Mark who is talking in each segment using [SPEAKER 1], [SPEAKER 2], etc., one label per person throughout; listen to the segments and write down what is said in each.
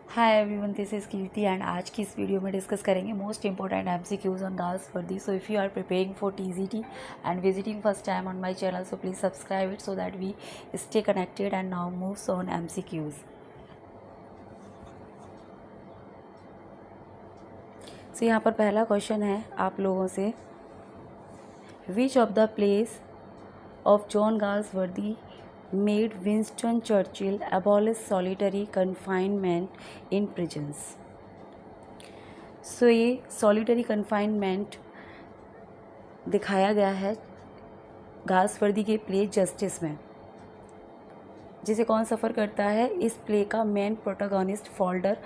[SPEAKER 1] Hi everyone, this is Kirti and आज की इस वीडियो में डिस्कस करेंगे most important MCQs on Galsworthy. So if you are preparing for TGT and visiting first time on my channel, so please subscribe it so that we stay connected and now moves on MCQs. So यहाँ पर पहला question है आप लोगों से, which of the place of John Galsworthy made Winston Churchill abolish solitary confinement in prisons। सो ये solitary confinement दिखाया गया है गाल्सवर्दी के प्ले जस्टिस में, जिसे कौन सफ़र करता है। इस प्ले का main protagonist folder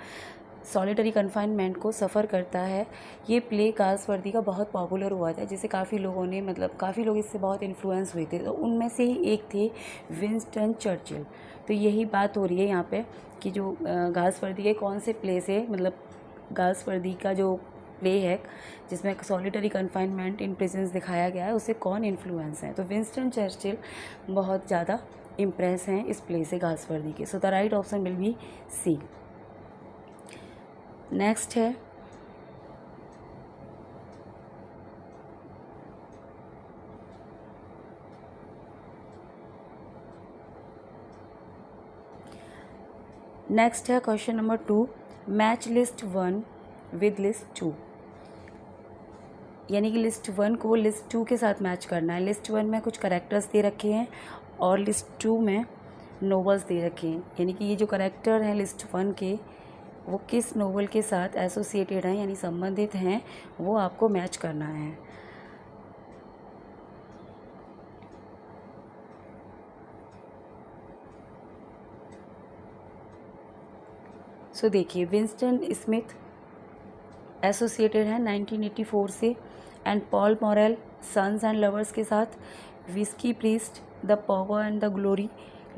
[SPEAKER 1] solitary confinement को सफ़र करता है। ये प्ले गाल्सवर्दी का बहुत पॉपुलर हुआ था, जिसे काफ़ी लोगों ने काफ़ी लोग इससे बहुत इन्फ्लुएंस हुए थे। तो उनमें से ही एक थे विंस्टन चर्चिल। तो यही बात हो रही है यहाँ पे कि जो गाल्सवर्दी के कौन से प्ले से गाल्सवर्दी का जो प्ले है जिसमें सॉलिटरी कन्फाइनमेंट इन प्रिजन्स दिखाया गया है, उससे कौन इन्फ्लुएंस है। तो विंस्टन चर्चिल बहुत ज़्यादा इम्प्रेस हैं इस प्ले से गाल्सवर्दी के। So the right option will be C. Next है question number 2, match list 1 with list 2। यानी कि लिस्ट 1 को लिस्ट 2 के साथ मैच करना है। लिस्ट 1 में कुछ करेक्टर्स दे रखे हैं और लिस्ट 2 में नोवेल्स दे रखे हैं। यानी कि ये जो करेक्टर हैं लिस्ट 1 के, वो किस नोवेल के साथ एसोसिएटेड हैं यानी संबंधित हैं, वो आपको मैच करना है। सो देखिए, विंस्टन स्मिथ एसोसिएटेड है 1984 से and Paul Morel Sons and Lovers के साथ। Whisky priest the Power and the Glory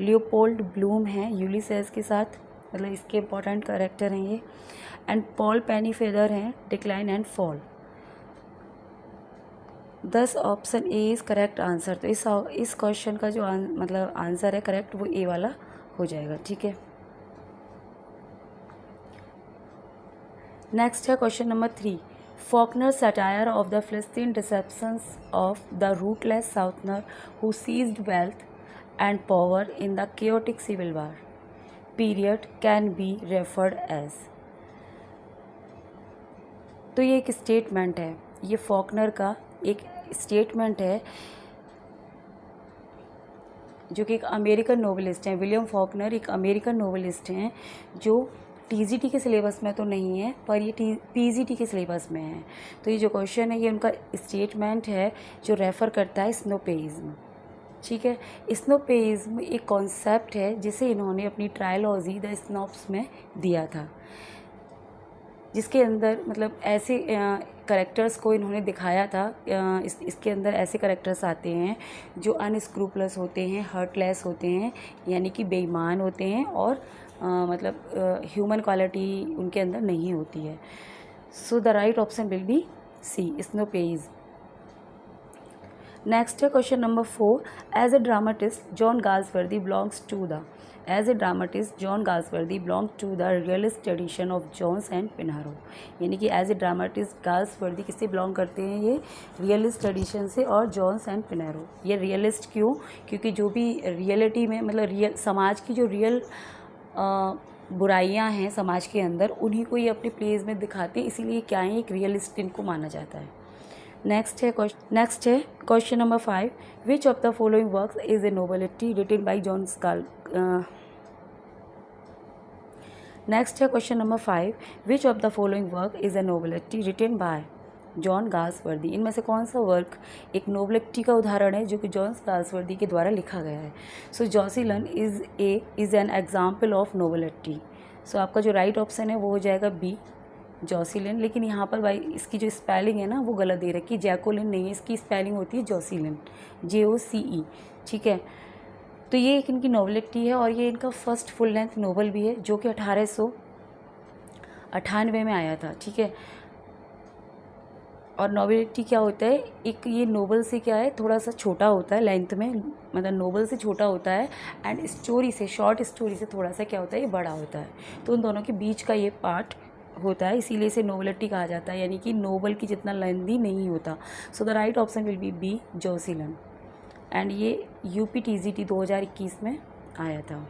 [SPEAKER 1] Leopold Bloom है यूलिसेस के साथ, मतलब इसके इंपॉर्टेंट कैरेक्टर हैं ये। एंड पॉल पेनीफेदर हैं decline and fall. 10 option A is correct answer. तो इस क्वेश्चन का जो आंसर है करेक्ट, वो ए वाला हो जाएगा। ठीक है, नेक्स्ट है question number 3, Faulkner satire of the philistine deceptions of the rootless southerner who seized wealth and power in the chaotic civil war period can be referred as. तो ये एक स्टेटमेंट है, ये फॉकनर का एक स्टेटमेंट है जो कि एक अमेरिकन नोवेलिस्ट हैं। विलियम फॉकनर एक अमेरिकन नोवेलिस्ट हैं जो टीजीटी के सिलेबस में तो नहीं है, पर ये पीजीटी के सिलेबस में है। तो ये जो क्वेश्चन है ये उनका स्टेटमेंट है जो रेफ़र करता है स्नोपेइज्म। ठीक है, स्नोपेइज्म एक कॉन्सेप्ट है जिसे इन्होंने अपनी ट्रायलॉजी द स्नोप्स में दिया था, जिसके अंदर ऐसे करेक्टर्स को इन्होंने दिखाया था। इसके अंदर ऐसे करेक्टर्स आते हैं जो अनस्क्रूपलस होते हैं, हर्टलेस होते हैं, यानी कि बेईमान होते हैं और ह्यूमन क्वालिटी उनके अंदर नहीं होती है। So the right option will be C, snobbism. Next है question number 4, as a dramatist John Galsworthy belongs to the realist tradition of Jones and Pinero. यानी कि एज ए ड्रामाटिस्ट गाल्सवर्दी किससे belong करते हैं, ये रियलिस्ट ट्रेडिशन से और Johns and पिनारो। ये रियलिस्ट क्यों? क्योंकि जो भी रियलिटी में रियल समाज की जो रियल बुराइयां हैं समाज के अंदर, उन्हीं को ये अपने प्लेज में दिखाते हैं, इसीलिए क्या है, एक रियलिस्ट इनको माना जाता है। नेक्स्ट है question number 5, which of the following works is a novelette written by John next है question number 5, which of the following work is a novelette written by John Galsworthy. इनमें से कौन सा वर्क एक नोवेलिटी का उदाहरण है जो कि जॉन गाल्सवर्दी के द्वारा लिखा गया है। So Jocelyn is an example of novelette. So आपका जो राइट ऑप्शन है वो हो जाएगा बी, जॉसिलिन। लेकिन यहाँ पर भाई इसकी जो स्पेलिंग है ना वो गलत दे रखी है, जैकोलिन नहीं है, इसकी स्पेलिंग होती है जॉसिलिन, JOCE। ठीक है, तो ये एक इनकी नोवेलिटी है और ये इनका फर्स्ट फुल लेंथ नोवेल भी है जो कि 1898 में आया था। ठीक है, और नोबेलिटी क्या होता है, एक ये नोबल से क्या है, थोड़ा सा छोटा होता है लेंथ में, मतलब नोबल से छोटा होता है, एंड स्टोरी से, शॉर्ट स्टोरी से थोड़ा सा क्या होता है, ये बड़ा होता है। तो उन दोनों के बीच का ये पार्ट होता है, इसीलिए इसे नोबलिटी कहा जाता है, यानी कि नोबल की जितना लेंथी नहीं होता। So the right option will be B, Jocelyn. And ये UPTGT 2021 में आया था।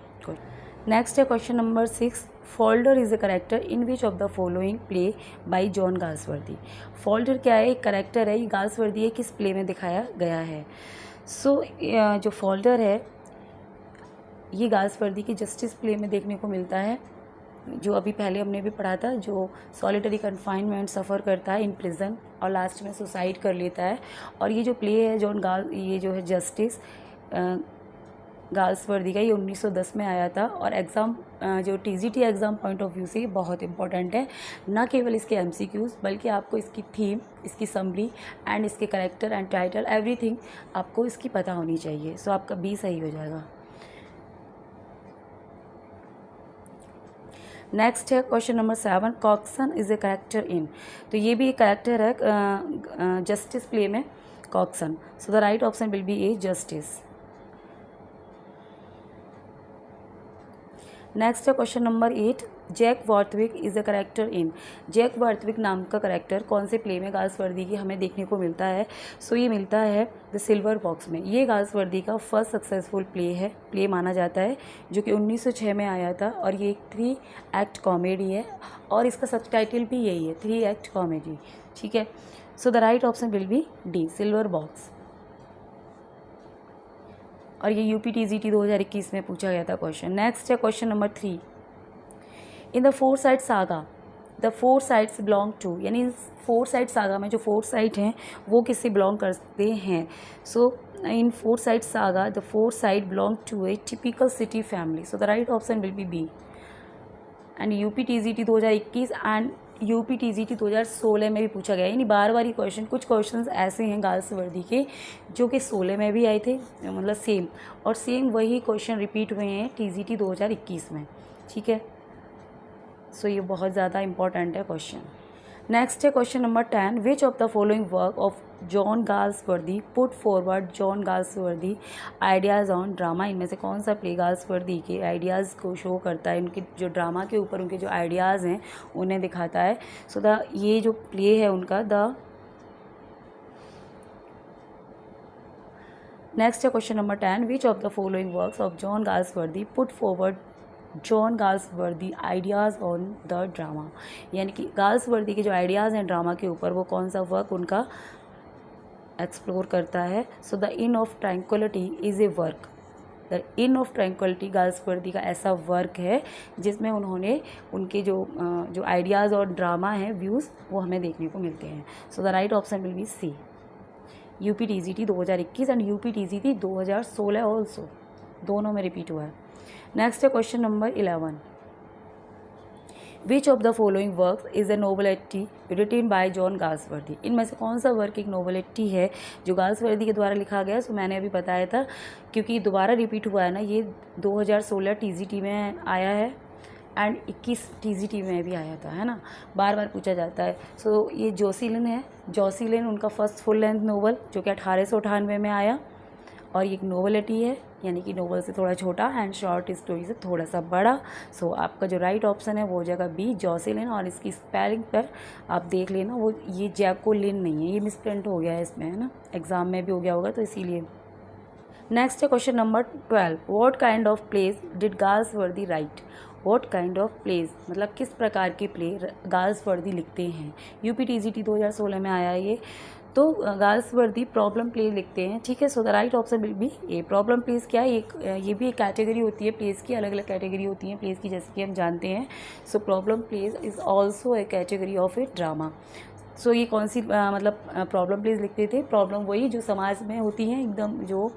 [SPEAKER 1] नेक्स्ट है question number 6, Falder is a character in which of the following play by John Galsworthy. Falder क्या है, एक करेक्टर है, ये गाल्सवर्दी है किस प्ले में दिखाया गया है। सो जो फोल्डर है ये गाल्सवर्दी की जस्टिस प्ले में देखने को मिलता है, जो अभी पहले हमने भी पढ़ा था, जो सॉलिटरी कन्फाइनमेंट सफ़र करता है इन प्रिजन और लास्ट में सुसाइड कर लेता है। और ये जो प्ले है ये जो है जस्टिस गाल्सवर्दी का, ये 1910 में आया था। और एग्ज़ाम जो TGT exam point of view से बहुत इंपॉर्टेंट है, ना केवल इसके MCQs बल्कि आपको इसकी थीम, इसकी समरी एंड इसके करेक्टर एंड टाइटल, एवरीथिंग आपको इसकी पता होनी चाहिए। सो आपका B सही हो जाएगा। नेक्स्ट है question number 7, Cokeson is a character in. तो ये भी एक करेक्टर है जस्टिस प्ले में, Cokeson. So the right option will be A, justice. Next है question number 8, Jack Barthwick is a character in. Jack Barthwick नाम का करेक्टर कौन से प्ले में गाल्सवर्दी की हमें देखने को मिलता है। सो ये मिलता है द सिल्वर बॉक्स में। ये गाल्सवर्दी का फर्स्ट सक्सेसफुल प्ले माना जाता है, जो कि 1906 में आया था। और ये एक 3 एक्ट कॉमेडी है और इसका सबटाइटल भी यही है, 3 एक्ट कॉमेडी। ठीक है, so the right option will be D, silver box. और ये UPTGT 2021 में पूछा गया था क्वेश्चन। नेक्स्ट है question number 3, in the 4 side saga the 4 sides belong to, यानी 4 साइड सागा में जो 4 साइड हैं वो किससे बिलोंग करते हैं। So in 4 side saga the 4 side belong to a typical city family. So the right option will be B. And UPTGT 2021 and UPTGT 2016 में भी पूछा गया है, यानी बार बार ये क्वेश्चन, कुछ क्वेश्चंस ऐसे हैं गाल्सवर्दी के जो कि 16 में भी आए थे, मतलब सेम, और सेम वही क्वेश्चन रिपीट हुए हैं TGT 2021 में। ठीक है, सो ये बहुत ज़्यादा इंपॉर्टेंट है क्वेश्चन। नेक्स्ट है question number 10, which of the following work of John Galsworthy put forward John Galsworthy ideas on drama. इनमें से कौन सा प्ले गाल्सवर्दी के आइडियाज़ को शो करता है, उनके जो ड्रामा के ऊपर उनके जो आइडियाज़ हैं उन्हें दिखाता है। सो ये जो प्ले है उनका नेक्स्ट है question number 10, which of the following works of John Galsworthy put forward John Galsworthy ideas on the drama, यानी कि गाल्सवर्दी के जो आइडियाज़ हैं ड्रामा के ऊपर वो कौन सा वर्क उनका एक्सप्लोर करता है। So the in of tranquillity is a work. The in of tranquillity Galsworthy का ऐसा वर्क है जिसमें उन्होंने उनके जो आइडियाज़ और ड्रामा हैं, व्यूज़, वो हमें देखने को मिलते हैं। So the right option will be C, UPTGT 2021 and UPTGT 2016 also, दोनों में रिपीट हुआ है। नेक्स्ट है question number 11, which of the following work is a novelty written by John Galsworthy. इनमें से कौन सा वर्क एक नोवेलिटी है जो गाल्सवर्दी के द्वारा लिखा गया। सो मैंने अभी बताया था, क्योंकि दोबारा रिपीट हुआ है ना, ये 2016 TGT में आया है एंड 21 TGT में भी आया था, है ना, बार बार पूछा जाता है। सो ये जोसीलिन है, जोसीलिन उनका फर्स्ट फुल लेंथ नोवेल जो कि 1898 में आया, और ये एक नोवेलिटी है, यानी कि नोवेल से थोड़ा छोटा एंड शॉर्ट स्टोरी से थोड़ा सा बड़ा। सो आपका जो राइट ऑप्शन है वो हो जाएगा बी, जोसेलिन। और इसकी स्पेलिंग पर आप देख लेना, वो ये जैकोलिन नहीं है, ये मिसप्रिंट हो गया है इसमें, है ना, एग्जाम में भी हो गया होगा तो इसीलिए। नेक्स्ट है question number 12, what kind of plays did Galsworthy write. What kind of plays मतलब किस प्रकार के प्ले गाल्सवर्दी लिखते हैं। UPTGT 2016 में आया ये, तो गाल्सवर्दी प्रॉब्लम प्ले लिखते हैं। ठीक है, so the right option will be A. Problem plays क्या है, ये भी एक कैटेगरी होती है प्लेस की, अलग अलग कैटेगरी होती हैं प्लेस की, जैसे कि हम जानते हैं। So problem plays is also a category of a drama. So ये कौन सी मतलब प्रॉब्लम प्लेस लिखते थे। प्रॉब्लम वही जो समाज में होती हैं, एकदम जो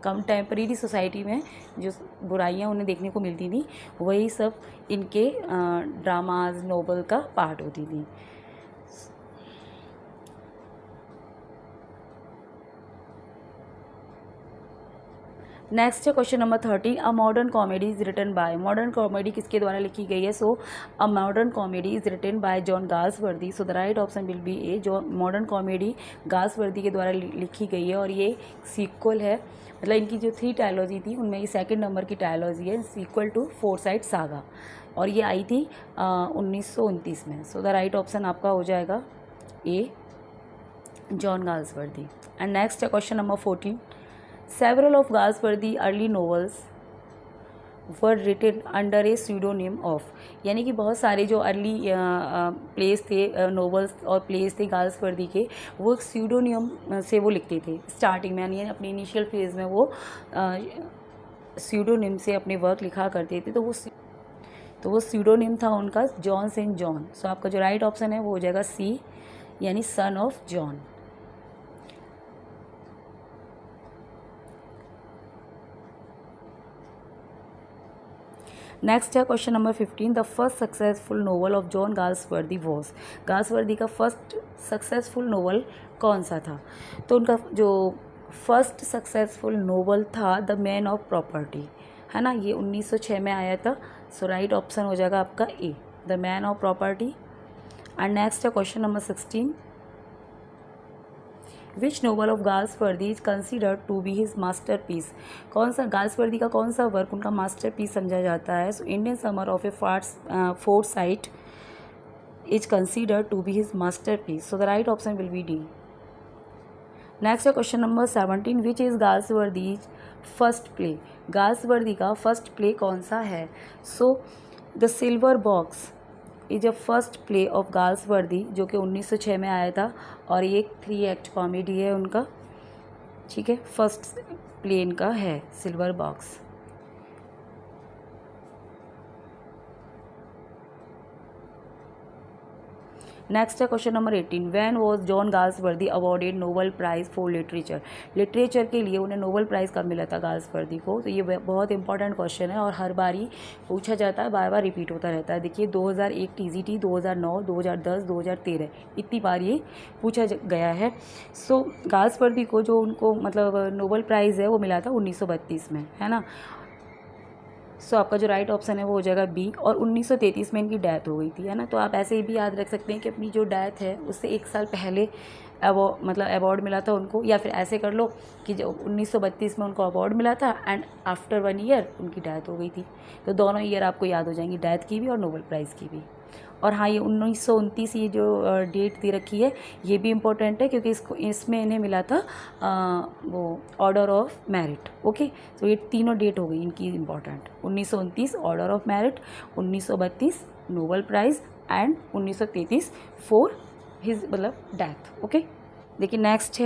[SPEAKER 1] कंटेम्प्रेरी सोसाइटी में जो बुराइयां उन्हें देखने को मिलती थी, वही सब इनके ड्रामाज नोवेल का पार्ट होती थी। नेक्स्ट है question number 13, a modern comedy is written by. Modern comedy किसके द्वारा लिखी गई है? So a modern comedy is written by John Galsworthy. So the right option will be A, जो मॉडर्न कॉमेडी गाल्सवर्दी के द्वारा लिखी गई है और ये सीक्वल है, मतलब इनकी जो 3 ट्रायलॉजी थी उनमें ये सेकंड नंबर की ट्रायलॉजी है, सीक्वल टू फोरसाइट सागा, और ये आई थी 1929 में। सो द राइट ऑप्शन आपका हो जाएगा ए, जॉन गाल्सवर्दी। एंड नेक्स्ट है question number 14, several of Galsworthy early novels were written under a pseudonym of, यानी कि बहुत सारे जो अर्ली प्लेस थे, नोवेल्स और प्लेस थे गाल्सवर्दी के, वो एक स्यूडोनियम से वो लिखते थे स्टार्टिंग में, यानी अपनी इनिशियल फेज़ में वो स्यूडोनिम से अपने वर्क लिखा करते थे। तो वो स्यूडोनिम था उनका जॉन सेंट जॉन। सो आपका जो राइट ऑप्शन है वो हो जाएगा सी, यानी सन ऑफ जॉन। नेक्स्ट है question number 15, the first successful novel of John Galsworthy was. Galsworthy का फर्स्ट सक्सेसफुल नोवेल कौन सा था? तो उनका जो फर्स्ट सक्सेसफुल नोवेल था द मैन ऑफ प्रॉपर्टी, है ना, ये 1906 में आया था। सो राइट ऑप्शन हो जाएगा आपका A, the man of property. And next है question number 16, which novel of Galsworthy is considered to be his masterpiece. कौन सा गाल्सवर्दी का कौन सा वर्क उनका मास्टर पीस समझा जाता है? So Indian summer of a Forsyte is considered to be his masterpiece. So the right option will be D. Next है question number 17, which is Galsworthy first play. Galsworthy का first play कौन सा है? So the silver box is a first play of Galsworthy, जो कि 1906 में आया था, और ये 3 एक्ट कॉमेडी है उनका, ठीक है। फर्स्ट प्ले इनका है सिल्वर बॉक्स। नेक्स्ट है question number 18, when was John Galsworthy awarded Nobel prize for literature. Literature के लिए उन्हें नोबेल प्राइज़ कब मिला था गाल्सवर्दी को? तो ये बहुत इंपॉर्टेंट क्वेश्चन है और हर बार ही पूछा जाता है, बार बार रिपीट होता रहता है। देखिए 2001 TGT, 2009, 2010, 2013 इतनी बार ये पूछा गया है। सो गाल्सवर्दी को जो उनको मतलब नोबेल प्राइज़ है वो मिला था 1932 में, है ना। सो आपका जो राइट ऑप्शन है वो हो जाएगा बी, और 1933 में इनकी डेथ हो गई थी, है ना। तो आप ऐसे ही भी याद रख सकते हैं कि अपनी जो डेथ है उससे 1 साल पहले अवार्ड मिला था उनको, या फिर ऐसे कर लो कि जो 1932 में उनको अवार्ड मिला था एंड आफ्टर 1 ईयर उनकी डेथ हो गई थी। तो दोनों ईयर आपको याद हो जाएंगी, डेथ की भी और नोबेल प्राइज़ की भी। और हाँ, ये 1929 ये जो डेट दे रखी है ये भी इम्पोर्टेंट है, क्योंकि इसमें इन्हें मिला था वो ऑर्डर ऑफ मेरिट। ओके, तो ये तीनों डेट हो गई इनकी important, 1929 order of merit, 1932 Nobel prize and 1933 for his मतलब डेथ। ओके, देखिए नेक्स्ट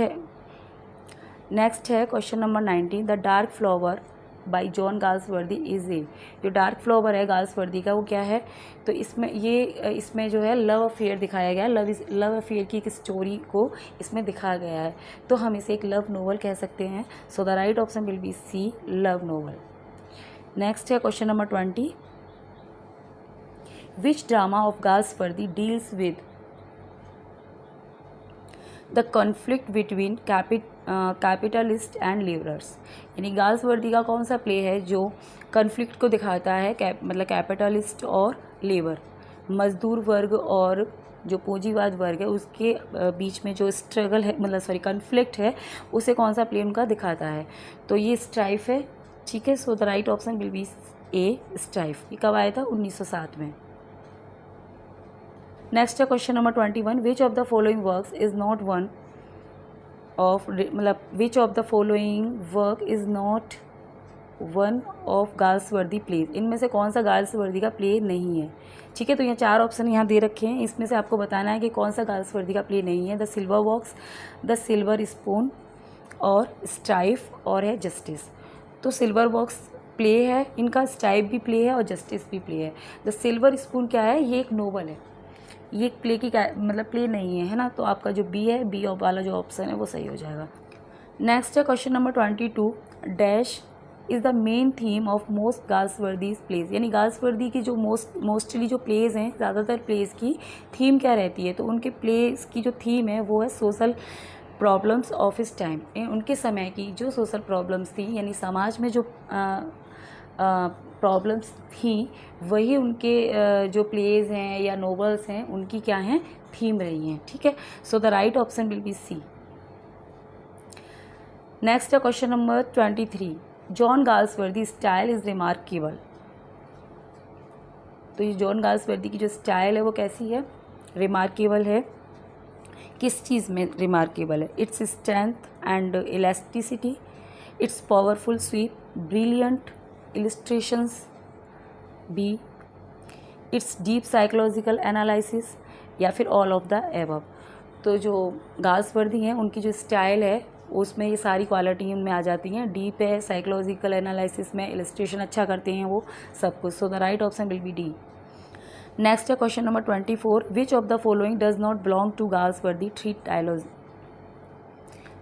[SPEAKER 1] है question number 19, the dark flower by John Galsworthy is a. जो डार्क फ्लावर है गाल्सवर्दी का वो क्या है? तो इसमें जो है लव अफेयर दिखाया गया है, लव अफेयर की एक स्टोरी को इसमें दिखाया गया है, तो हम इसे एक लव नोवेल कह सकते हैं। So the right option will be C, love novel. Next है question number 20, which drama of Galsworthy deals with the conflict between capitalist and labourers. यानी गाल्सवर्दी का कौन सा प्ले है जो कॉन्फ्लिक्ट को दिखाता है, मतलब कैपिटलिस्ट और लेबर, मजदूर वर्ग और जो पूंजीवाद वर्ग है उसके बीच में जो स्ट्रगल है, मतलब कॉन्फ्लिक्ट है, उसे कौन सा प्ले उनका दिखाता है? तो ये स्ट्राइफ है, ठीक है। So the right option will be A, strife. ये कब आया था? 1907 में। नेक्स्ट है question number 21, which of the following works is not one of, मतलब which of the following work is not one of Galsworthy plays. इनमें से कौन सा गाल्सवर्दी का प्ले नहीं है? ठीक है, तो यहाँ 4 ऑप्शन यहाँ दे रखे हैं, इसमें से आपको बताना है कि कौन सा गाल्सवर्दी का प्ले नहीं है। The silver box, the silver spoon और स्ट्राइफ और है जस्टिस। तो सिल्वर बॉक्स प्ले है इनका, स्ट्राइफ भी प्ले है और जस्टिस भी प्ले है। द सिल्वर स्पून क्या है? ये एक नोवेल है, ये एक प्ले की मतलब प्ले नहीं है, है ना। तो आपका जो बी है, बी वाला जो ऑप्शन है वो सही हो जाएगा। नेक्स्ट है question number 22, dash is the main theme of most Galsworthy's plays. यानी गाल्सवर्दी की जो मोस्टली जो प्लेज हैं, ज़्यादातर प्लेज की थीम क्या रहती है? तो उनके प्लेज की जो थीम है वो है social problems of his time, उनके समय की जो सोशल प्रॉब्लम्स थी, यानी समाज में जो प्रॉब्लम्स थी, वही उनके जो प्लेज हैं या नोवेल्स हैं उनकी क्या हैं, थीम रही हैं। ठीक है, so the right option will be C. Next है question number 23, John Galsworthy style is remarkable. तो ये जॉन गाल्सवर्दी की जो स्टाइल है वो कैसी है, रिमार्केबल है। किस चीज़ में रिमार्केबल है, its strength and elasticity, its powerful sweep, brilliant illustrations, B its deep psychological analysis, या फिर ऑल ऑफ द एबव। तो जो गाल्सवर्दी हैं उनकी जो स्टाइल है उसमें ये सारी क्वालिटी उनमें आ जाती हैं, डीप है, साइकोलॉजिकल एनालिसिस में, इलिस्ट्रेशन अच्छा करते हैं वो, सब कुछ। So the right option will be D. Next है question number 24, which of the following does not belong to Galsworthy three trilogy.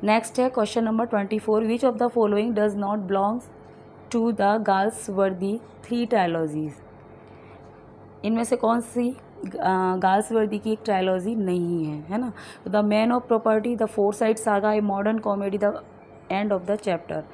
[SPEAKER 1] Next है question number 24, which of the following does not belongs to the Galsworthy three trilogies. इनमें से कौन सी Galsworthy की एक trilogy नहीं है ना। The man of property, the foresight saga, a modern comedy, the end of the chapter.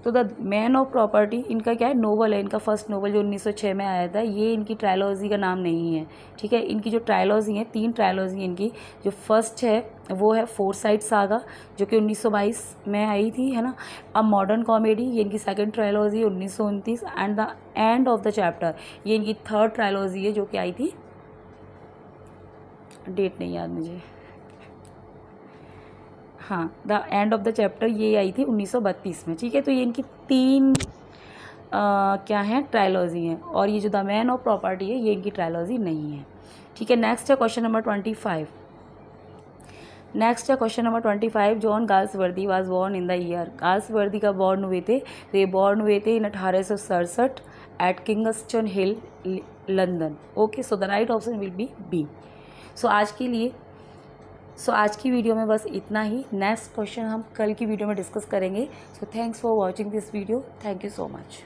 [SPEAKER 1] तो the man of property इनका क्या है, नोवेल है, इनका फर्स्ट नोवेल जो 1906 में आया था, ये इनकी ट्रायलॉजी का नाम नहीं है। ठीक है, इनकी जो ट्रायलॉजी है, 3 ट्रायलॉजी इनकी, जो फर्स्ट है वो है फोरसाइट सागा जो कि 1922 में आई थी, है ना। अब मॉडर्न कॉमेडी ये इनकी second trilogy 1929, and the end of the chapter ये इनकी थर्ड ट्रायलॉजी है जो कि आई थी, डेट नहीं याद मुझे, हाँ, the end of the chapter ये आई थी 1932 में। ठीक है, तो ये इनकी 3 क्या है, ट्रायलॉजी हैं, और ये जो द मैन ऑफ प्रॉपर्टी है ये इनकी ट्रायलॉजी नहीं है। ठीक है, नेक्स्ट है क्वेश्चन नंबर 25। नेक्स्ट है question number 25, John Galsworthy was born in the year. Galsworthy का बॉर्न हुए थे, तो ये बॉर्न हुए थे in 1867 at Kingston hill, London. Okay, so the right option will be B. So आज की वीडियो में बस इतना ही। नेक्स्ट क्वेश्चन हम कल की वीडियो में डिस्कस करेंगे। So thanks for watching this video, thank you so much.